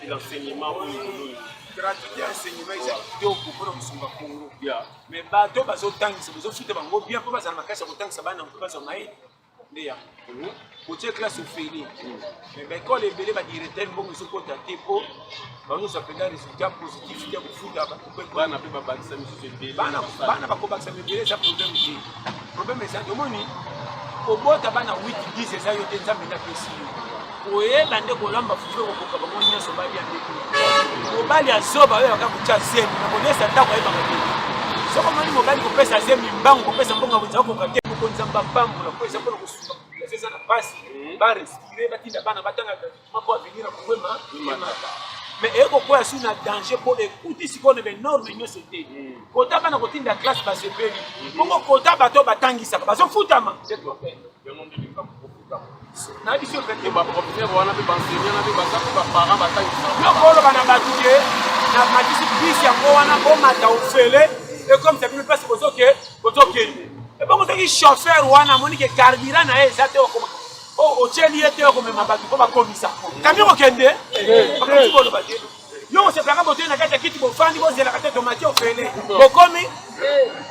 l'enseignement au niveau gratuité enseignement ils ont pour musumba Congo. Mais bateau bazo tangisa bazo fite bango bien pour bazana makasa ko tangisa bana ko bazo mai ndia. Côté classe au fini. Mais ben quand les belé ba directeur bongo so ko taté po bazo s'appelle résultat positif ya ko futa ba ko bana pe ba bakisa misu belé. Bana ba ko bakisa belé ça problème qui. Problème c'est que moni ko bota bana 8 10 ça yo tenza mena pesi. Oye bande ko lamba fufu ko ko bango nyeso ba ya ndeko. Mobali azoba yo akakucha zemi na bonesa ndako eba ko. Soko mani mobali ko pesa zemi mbango ko pesa mbonga butsa ko kake ko nzamba pambo na ko pesa ko kusuka. C'est ça na passe ba respirer batinda bana batanga mapo avenir ko kwema. Mais eko kwa sous na danger pour écouter ce qu'on est norme nyo sauter. Kota bana ko tinda classe ba sepeli. Bongo kota bato batangisa bazo futama. C'est toi. Na biso pete ba professeur wana pe enseignant na pe ba parents batangisa. Lokolo bana batuje na matisi bisi ya wana ko mata ofele et comme ça bien passe bozoke. Et bon qui chauffeur wana moni ke carburant na ezate okoma. O cheli ete okoma mabatu ko ba komisa. Kamio kende. Bakati bolo bate. Yo se plaka bote na kata kiti bo fandi bo zela kata tomate ofele. Bokomi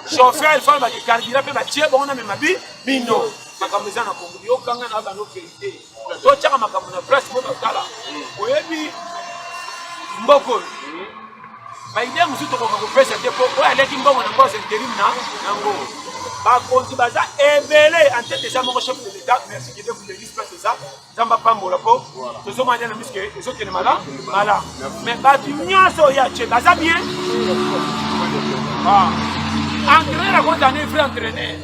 chauffeur il faut ba carburant pe ba tie bon na memabi bino. Makamisa na Congo yo kanga na ba no vérité. To chaka makamuna na presse mo batala. Oyebi mboko. Ba idea msuto ko ko pesa depo o aleki mbongo na ngoze interim na ngo. Ba konti baza ebele en tête de ça mon chef de l'état merci qui vous le dire c'est ça. Zamba pambo la po. To so manya na miske eso tene mala. Mais ba tu nyaso ya che baza bien. Entraîneur à contre année vrai entraîneur.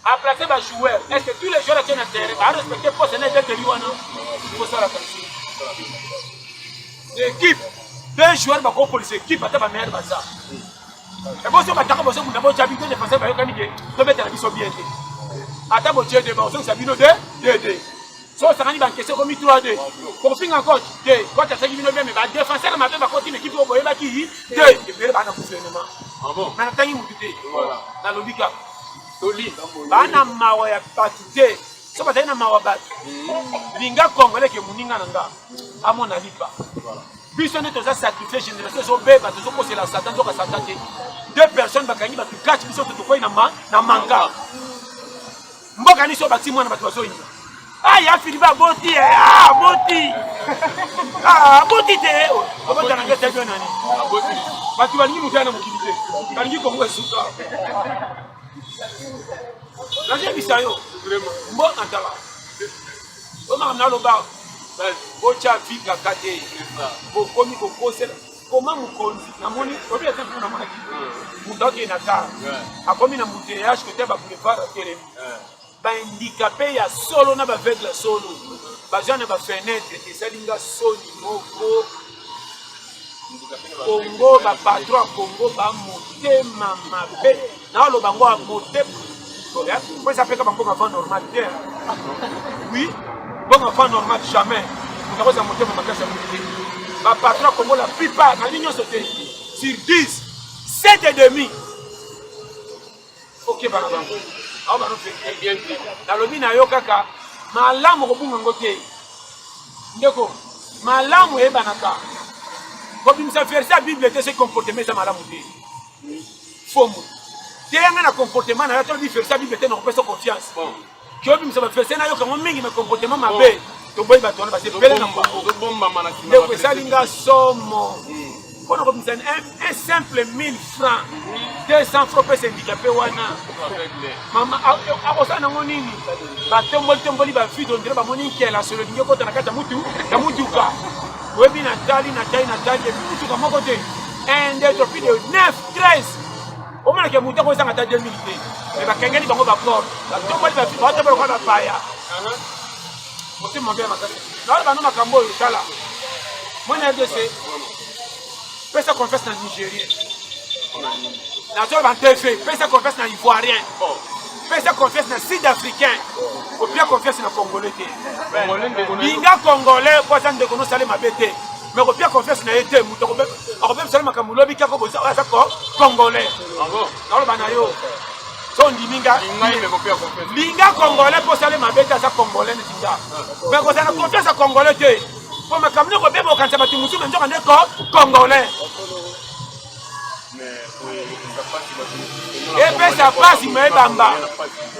À placer les joueurs. Est-ce que tous les joueurs tiennent intérêt à respecter le poste de Liwana? Il faut ça la l'équipe, 2 joueurs pour l'équipe, à meilleure base. Et bon, si on va t'attaquer, on va t'habituer de passer par le canigé. On va t'habituer bien. Attends, on tient de bon, on s'habille de 2-2. Si on s'arrange dans la question comme 3-2. Pour finir encore, quand tu as 5 minutes, mais le défenseur m'a fait ma continuer l'équipe au Boyeba qui 2. Et puis, il va dans le gouvernement. Ah bon? Mais attends, il m'a dit, dans le Bika. Bana mawa ya batu te so ba na mawa batu linga congolais ke muninga nanga amona lipa biso ne toza sacrifier génération so beba to ko c'est la satan to ka satan te 2 personnes bakangi ba catch biso to ko na manga mboka ni so ba timwana batu baso ina ya filiba boti boti te o bota na ngete bien nani boti batu balingi mutana mukilite balingi kongo esuka. La j'ai vu ça yo vraiment bon atala on m'a amené au bar bocha vika kate bo komi ko kosela comment mu konzi na moni o bien tempo na maki mu doki na ta akomi na muteyage que te ba boulevard terem ba handicapé ya solo na ba aveugle solo ba jana ba fenêtre et salinga soni moko Congo ba patron Congo ba motema mabe na lo bango a motema. Pourquoi ça fait comme un peu normal? Oui. bon enfant normal jamais nous avons monté mon bagage à monter ma patron Congo la plupart dans l'union sauté sur 10 7 et demi ok bana bango awa bano fait bien dit nalobi na yo kaka malamu kobunga ngote ndeko malamu ebanaka kobimisa verset ya bible te se comportement eza malamu te fomu te yanga na comportement na yo tolobi verset ya bible te na kopesa confiance kiobimisa baverset na yo kango mingi me comportement mabe toboyi bato wana basepele na mbongo ndeko esalinga somo mpona kobimisa un simple 1000 francs 200 francs pesa handicapé wana mama akosala nango nini batomboli bavideo ndire bamoni nkela solo lingi okota na kati ya mutuka oyebi natali epi mutuka moko te 1 2 3 plus de 9 13 omonaka mutu akozanga ata 2000 te me bakengeli bango bacorde batomboli bavideo batombola kwa bapaya motema mabe ya makasi naoyo bano makambo oyo tala moni RDC pesa confiance na Nigérien na bantefe pesa confiance na Ivoirien pesa confiance na Sud-Africain opia confiance na Congolais te linga Congolais po aza ndeko nosale mabe te mais opia confiance na ye te moto akobe mosala makambo lobi kaka aza Congolais naoloba na yo so ndiminga linga Congolais po osale mabe te aza Congolais netinga mais kozala na confiance ya Congolais te po makambo noko beba okanisa bato mosusu nzoka nde Congolais epesa pasi meyebamba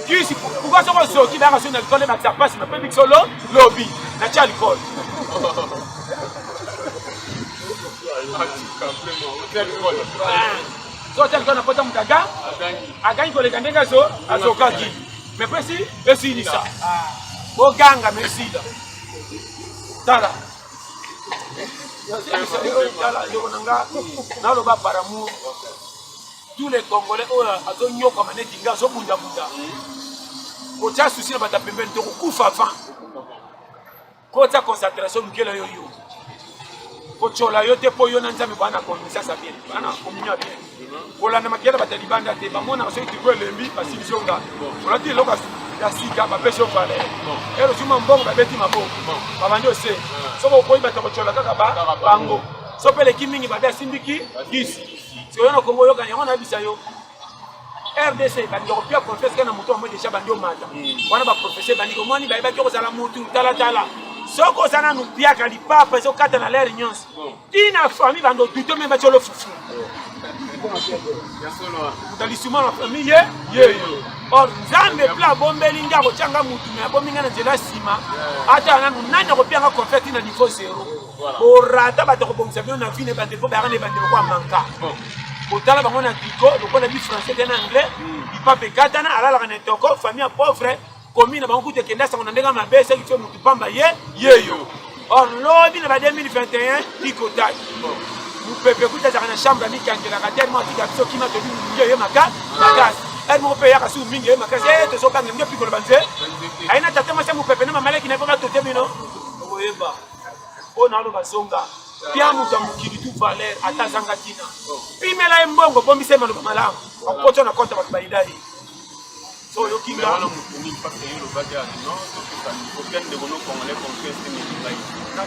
kisi pourquoi soko soki banga so na likolo ebakisa pasi na pebi solo lobi na tia likolo so tia likolo na pota moto agangi koleka ndenge azokaki mais pesi esilisa boganga mesila tala naloba par amour tous les Congolais oyo azonyokama neti nga azobundabunda kotia susi na bato pembeni te kokufa avant kotia concentration lukela yo yo kocola yo te mpo yo na nzambe bana komisasa bien bana komunia bien kolanda makiyana bato ya libanda te bamonaka soki tiko elembi basilisi onga olati eloko ya sika bapesi yo valeur ero zuma mbongo babeti maboko babandi ose soko okoyi bato kocola kaka bango so mpe leki mingi babe asimbiki kisi sikoyo na Kongo oyokana yango nayebisa yo RDC bandiko kopia confiance kaka na moto amoi deja bandi omata wana baprofesseur bandiko omoni bayebaki okozala mutu talatala soko oza nanu piaka lipapa ezokata na lere nyonso tina famille bando dute me bati olo fufu utalisuma na famille yeyo or nzambe pla abombeli nga kotyanga mutu me abomi nga na nzela nsima ata nanu nani akopianga confiance na niveau 0 borata bato kobongisa bino na vie ne bandeko po bayaka ne bandeko kwa manka kotala bango na triko lokola bi français te na anglais bipape katana alalaka na etoko famille pauvre komi na bango kutu ekenda sango na ndenge mabe seki fe mutu pamba yeyo or lobi na ba 2021 tikotaki mopepe kutu azalaka na chambre amikangelaka tellement atika biso kima tobi mingi oye makasi ere moko mpe eyaka susu mingi oye makasi tozokanga mingi opikolo banze ayina tate masi mopepe na mamaleki na epoka tote bino okoyeba oyo naaloba zonga pia moto ya mokili tu valeur ata azanga ntina pimela ye mbongo bombisa ye maloba malamu akotya na konta bato bayida ye so oyokinga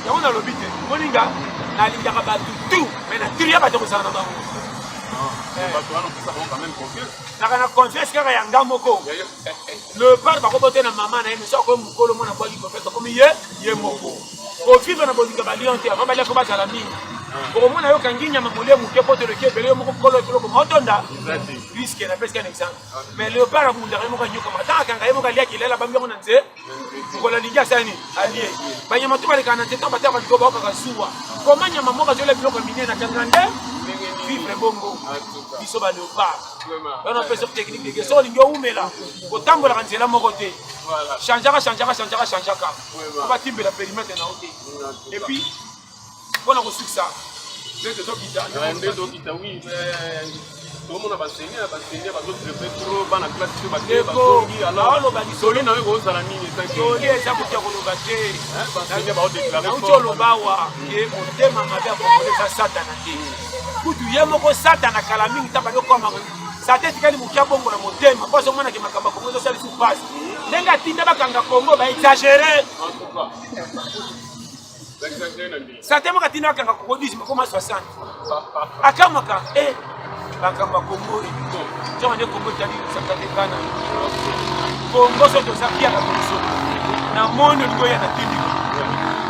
yango nalobi te moninga nalingaka bato tu mai na tria bato kozala na bango naka na confiance kaka yanga moko lepart bakobote na mama na ye mais sokoye mokolo mwana bwaki confiance akomi ye moko ovivre na bolinga balion te avant balia fo bazala mingi okomona yo kangi nyama molie moke po toloki ebele yo moko kolo eloko maotonda riske na peske un exemple mais léopard amundaka ye moko anyokama ata akanga ye moko aliaki elela bambi yango na nze mokolo alingi asani alie banyama to balekaka na nze ntango bataka baliko baokaka zuwa koma nyama moko azolia biloko mine na kanga nde vivre bongo biso baléopard wana mpe technique dege so olingi oumela kotambolaka nzela moko te changeaka po batimbela périmètre na yo te et puis mpona kosukisa nde tozokita tomona baseni bazotrepe tro bana classe so bazongi alosoli na yo kozala nini soli eza kotia koloba te nauti olobawa ye motema mabe akokole eza satana te kutu ye moko satana kala mingi ta baki okoma sa tête kali mukia bongo na motema parce que mwana ke makamba Congo zo sali sous passe ndenga tinda bakanga Congo ba exagérer sa tête moka tinda bakanga Congo 10 comme 60 akamaka bakamba Congo tu vois Congo tali sa tête kana Congo so to sapia ka Congo na mono ngoya na tindi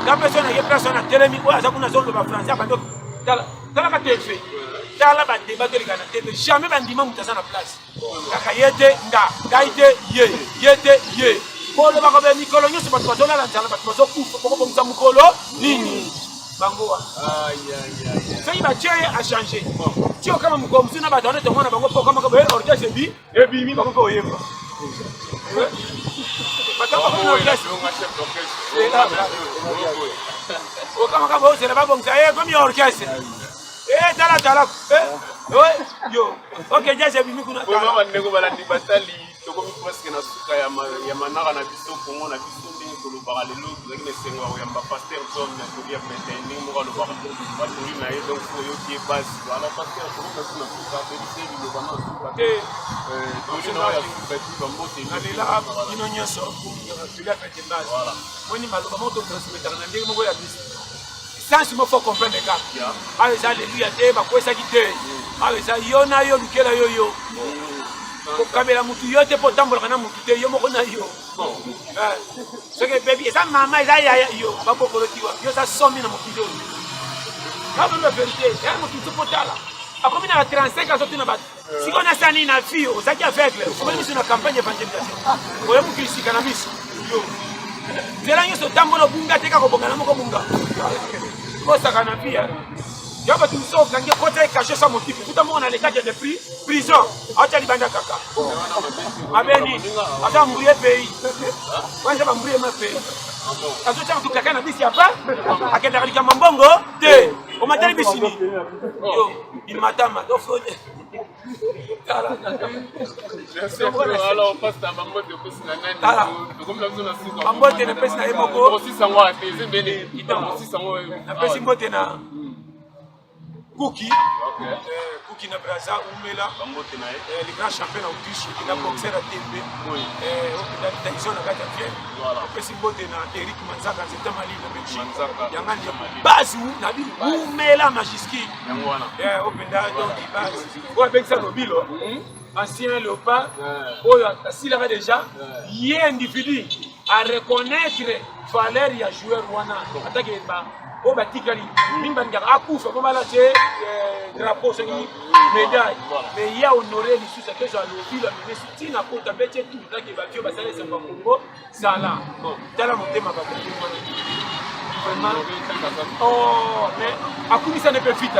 la personne a télémi ou aza kuna zone ba français ba donc tala ka TV tala ba débat de la TV jamais ba ndima mutaza na place kaka yete ngaite ye polo ba ko be mikolo nyoso ba twazo la nzala ba twazo kufa ko bomza mukolo nini bangoa sai ba tie a changer tio kama mkomzi na ba tone to mwana bango kama ko be orchestre bi e bi mi ba ko yemba kama kama usela babonga comme orchestre tala yo ok jaje bimi kuna tala mama ndeko balandi batali tokomi presque na suka ya manaka na biso Congo na biso ndenge kolobaka lelo tozalaki na esengo ya koyamba Pasteur John na kolia pete ndenge moko alobaka batoli na ye donc fo yoki ye basi ala Pasteur tokomi na suka pelise liloba na suka te toli na ya suka ti bambote nalela ino nyonso kolia pete basi moni maloba moko transmettre na ndenge moko ya biso sans il faut comprendre les gars. Avec ça, alléluia, quoi ça qui te. Avec ça, yona yo, lukela yo yo. Kamela mutu yo te potambola kana mutu te yo moko na yo. Ce que baby, ça maman ça ya yo, ba bokolo tiwa. Yo ça somi na mutu yo. Là même la vérité, ya mutu te potala. A combien na 35 ans sorti na bat. Si on a ça ni na fio, ça qui aveugle. On est sur une campagne d'évangélisation. Oyo mukisi kana miso. Yo. Zela nyoso tambola bunga te ka ko bongana moko bunga. Osaka na pia yaba tu so kange côté caché sa motif tout monde dans les cas de prison acha libanda kaka abeni ata mbouye pays kwanza bambouye ma pays azo cha tu kaka na bisi hapa akenda kalika mambongo te o matali bisini yo il matama do fone alors passe ta maman de pesi na nani comme la zone asiko mambote na pesi na eboko aussi sango a teze bene itam aussi sango na pesi mbote na Kuki, Kuki na Braza, Umela, le grand champion d'Autriche, il a boxé à TB, il a Tyson à Gatafien, après Simbote na Eric Manzaka, c'était Mali, la Belgique, Yangani, Bazou, Nabi, Umela Majiski, Openda, donc Baz, ou avec ça, Nobilo, ancien Léopard, s'il avait déjà, il y a un individu à reconnaître valeur et à jouer Rwanda, attaquer ba. O batikali mimba ngaka akufa ko mala te drapeau c'est médaille mais il y a honoré les sous que j'ai lobi la ministre tina ko tabete tout ça qui va que basale c'est pas Congo sala tala motema ba vraiment oh mais akumi ça ne peut vite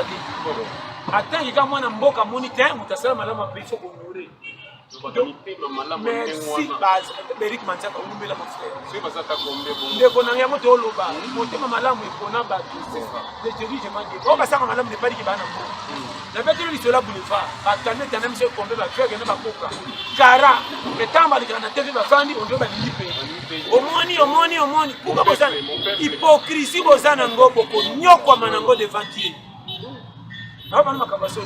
attends il y a moi na mboka moniteur mutasala malama pe faut honorer merci base Eric Manzaka umela mon frère c'est pas ça ta combé bon ndeko na yango to loba motema malamu ekona ba de jeri je manje o basanga malamu ne pari ki bana ko na betelo li sola boulevard atane tane mse kombe ba fege na ba koka kara etamba li kana tv ba fandi on do ba lipe omoni kuka bosana hypocrisie bosana ngobo ko nyokwa manango devant Dieu na ba makabaso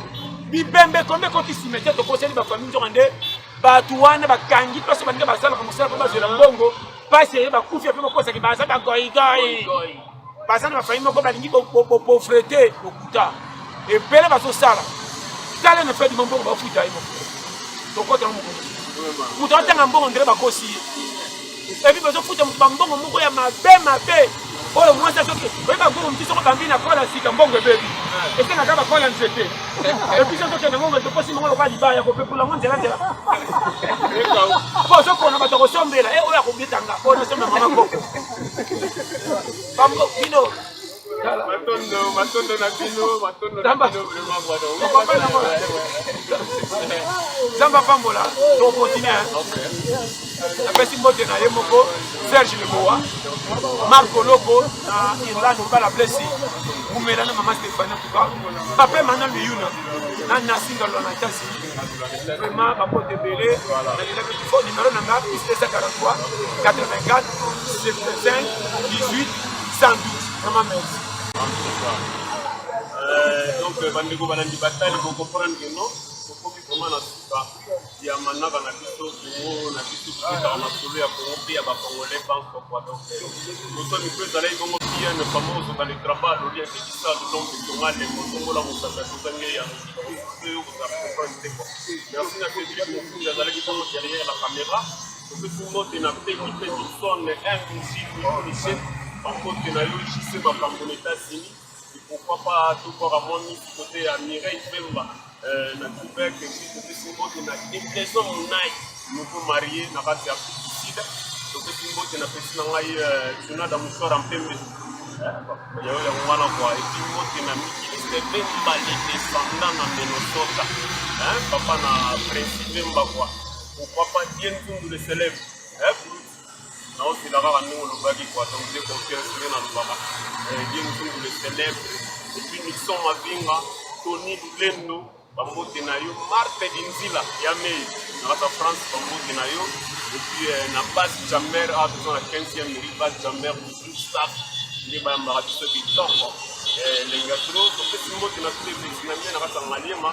bibembe kombe ko kisimete to koseli ba famille ndonde batu wana bakangi place bandika basala ka musala ba zela mbongo pase ba kufia pe makosa ki basa ba goi basana ba famille moko balingi bo frete okuta e pele ba so sala tala na fedi mbongo ba futa imo to kota mo muto atanga mbongo ndere ba kosi e bi bazo futa mbongo moko ya mabe oyo mwasa soki ba mbongo mtiso ko bambina kola sika mbongo bebi ese na kaba kola nzete e puis soki na mbongo to kosi mbongo ba libaya ko pepula nzela ndela po soko na bato ko sombela oyo akobitanga ko na somba mama ko bambo bino matondo na bino vraiment voilà Zamba Pambola to continue apesi mbote na ye moko Serge Leboa Marco Lobo na Irlande ba la blessi Mumela na mama Stéphane Tuka papa Manuel Miyuna na Nasinga Lona Tasi vraiment ba pote belé na le téléphone numéro nanga 43 84 75 18 112 maman merci donc bandeko balandi batali ko comprendre que non vraiment na suka ya manaka na biso Congo na biso kutaka masolo ya Congo mpe ya bacongolais banque kwa donc mosoni mpe ezalaki bongo bien famoso dans le travail olia ekekisa lolombe tongale motongola mosaka tozange ya oyo kozala comprendre te quoi merci na Cédric Mokunzi azalaki bongo derrière la caméra topesi mbote na peki mpe Dixon Michel bankote na yo jise makambo na États-Unis et pourquoi pas tout voir à mon du côté à Mireille Bemba na Québec et puis topesi mbote na Impreson Monai nouveau marié na kati ya Afrique du Sud topesi mbote na pesi na ngai Jonada Mouchora Mpembe yayo ya wana kwa et puis mbote na Mikiliste Bemba les descendants na Minnesota papa na Président Bemba quoi pourquoi pas Dien Tundu le célèbre non c'est là bas nous le bagi quoi donc j'ai confiance dans le baba Dien Tundu le célèbre et puis Nixon Mavinga Tony Lendo bambote na yo Marthe Dinzila Yame na la France bambote na yo et puis na base Jammer à dans la 15e mairie base Jammer du staff ni ba mbara biso bitongo les gars donc c'est mbote na tous les pays na bien na kata ngaliema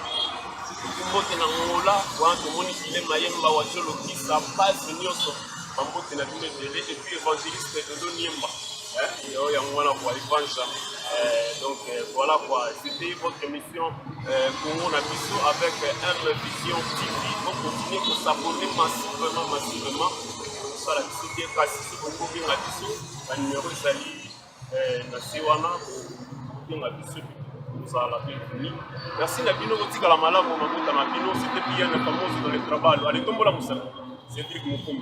mbote na ngola wa tomoni kile mayemba wa jolo kisa base nyoso bambote na bino délai et puis évangéliste de Niemba yo ya ngwana kwa Ivanja donc voilà quoi c'était votre émission Congo na biso avec Vision TV on continue de s'abonner massivement ça la biso bien kasi Congo bien na biso ba numéro ezali na siwana bien na biso la bienvenue. Merci Nabino Botika la Malamu Mamuta Nabino, c'était bien le fameux dans le travail. Allez, tombe la moussa. Cédric Mokoum.